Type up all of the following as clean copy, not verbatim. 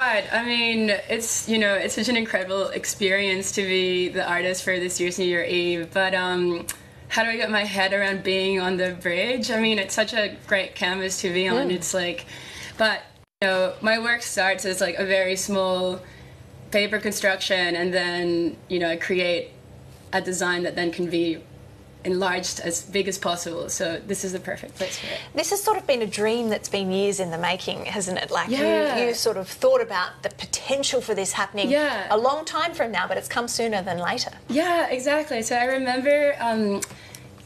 Right. I mean, it's, it's such an incredible experience to be the artist for this year's New Year Eve, but how do I get my head around being on the bridge? I mean, it's such a great canvas to be on. It's like, but, my work starts as like a very small paper construction, and then, I create a design that then can be enlarged as big as possible. So this is the perfect place for it. This has sort of been a dream that's been years in the making, hasn't it? Like you sort of thought about the potential for this happening a long time from now, but it's come sooner than later. Yeah, exactly. So I remember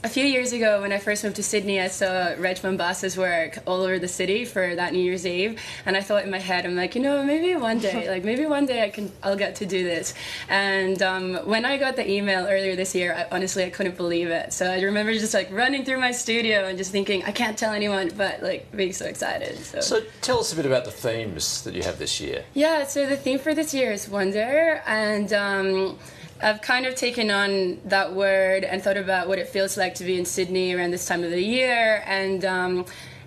a few years ago when I first moved to Sydney, I saw Reg Mombassa's work all over the city for that New Year's Eve, and I thought in my head, I'm like, maybe one day I'll get to do this. And when I got the email earlier this year, honestly I couldn't believe it. So I remember just like running through my studio and just thinking, I can't tell anyone, but like being so excited. So tell us a bit about the themes that you have this year. Yeah, so the theme for this year is wonder, and I've kind of taken on that word and thought about what it feels like to be in Sydney around this time of the year, and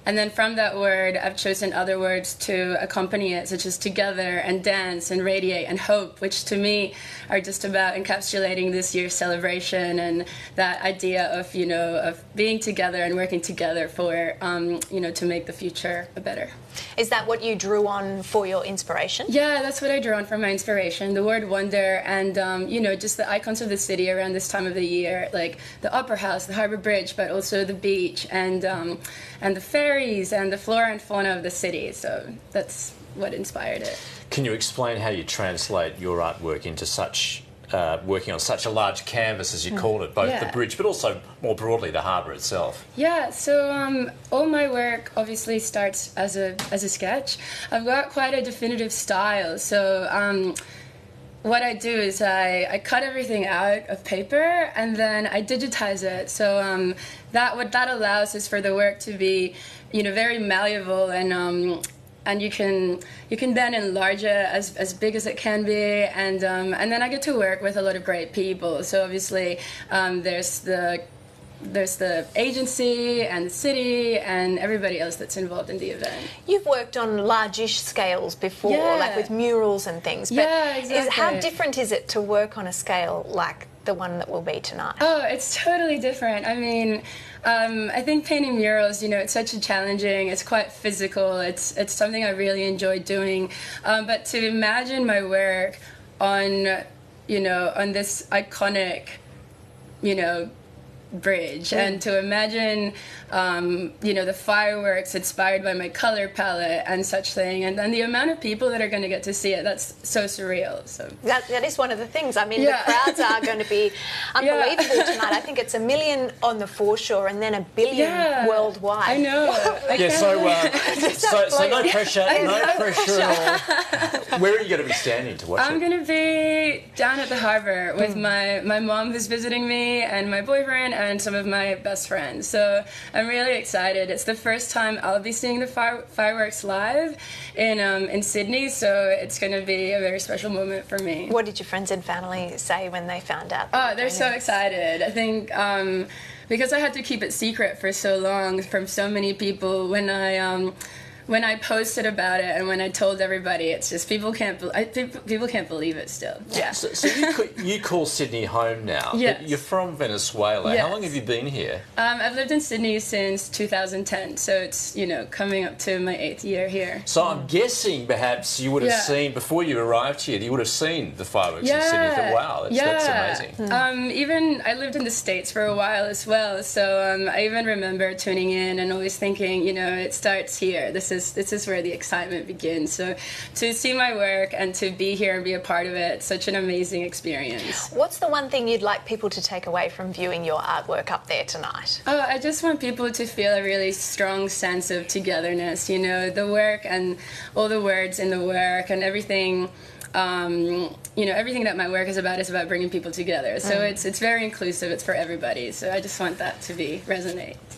then from that word I've chosen other words to accompany it, such as together and dance and radiate and hope, which to me are just about encapsulating this year's celebration and that idea of of being together and working together for to make the future better. Is that what you drew on for your inspiration? Yeah, that's what I drew on for my inspiration, the word wonder, and just the icons of the city around this time of the year, like the Opera House, the Harbour Bridge, but also the beach and the ferries and the flora and fauna of the city. So that's what inspired it. Can you explain how you translate your artwork into such working on such a large canvas, as you call it, both the bridge but also more broadly the harbour itself? Yeah, so all my work obviously starts as a sketch. I've got quite a definitive style, so what I do is I cut everything out of paper and then I digitize it. So what that allows is for the work to be very malleable, and you can then enlarge it as big as it can be, and then I get to work with a lot of great people. So obviously there's the agency and the city and everybody else that's involved in the event. You've worked on large-ish scales before, like with murals and things. But yeah, exactly. How different is it to work on a scale like the one that will be tonight? Oh, it's totally different. I mean, I think painting murals, it's such a challenging, it's quite physical, it's something I really enjoy doing. But to imagine my work on, on this iconic, bridge, and to imagine the fireworks inspired by my color palette and such thing, and then the amount of people that are going to get to see it, that's so surreal. So that is one of the things. I mean, the crowds are going to be unbelievable tonight. I think it's 1 million on the foreshore and then 1 billion worldwide. I know. So no pressure, no pressure at all. Where are you going to be standing to watch it? I'm going to be down at the harbour with my mom who's visiting me and my boyfriend and some of my best friends. So I'm really excited. It's the first time I'll be seeing the fireworks live in Sydney, so it's going to be a very special moment for me. What did your friends and family say when they found out? Oh, they're so excited. I think because I had to keep it secret for so long from so many people, when I posted about it and when I told everybody, it's just people can't believe it still. Yeah. So you call Sydney home now. Yes. You're from Venezuela. Yes. How long have you been here? I've lived in Sydney since 2010, so it's coming up to my 8th year here. So I'm guessing perhaps you would have seen, before you arrived here, you would have seen the fireworks in Sydney. You thought, wow, that's amazing. Even I lived in the States for a while as well, so I even remember tuning in and always thinking, it starts here. This is where the excitement begins. So to see my work and to be here and be a part of it, it's such an amazing experience. What's the one thing you'd like people to take away from viewing your artwork up there tonight? Oh, I just want people to feel a really strong sense of togetherness, the work and all the words in the work and everything. Everything that my work is about bringing people together. So it's very inclusive, it's for everybody. So I just want that to resonate.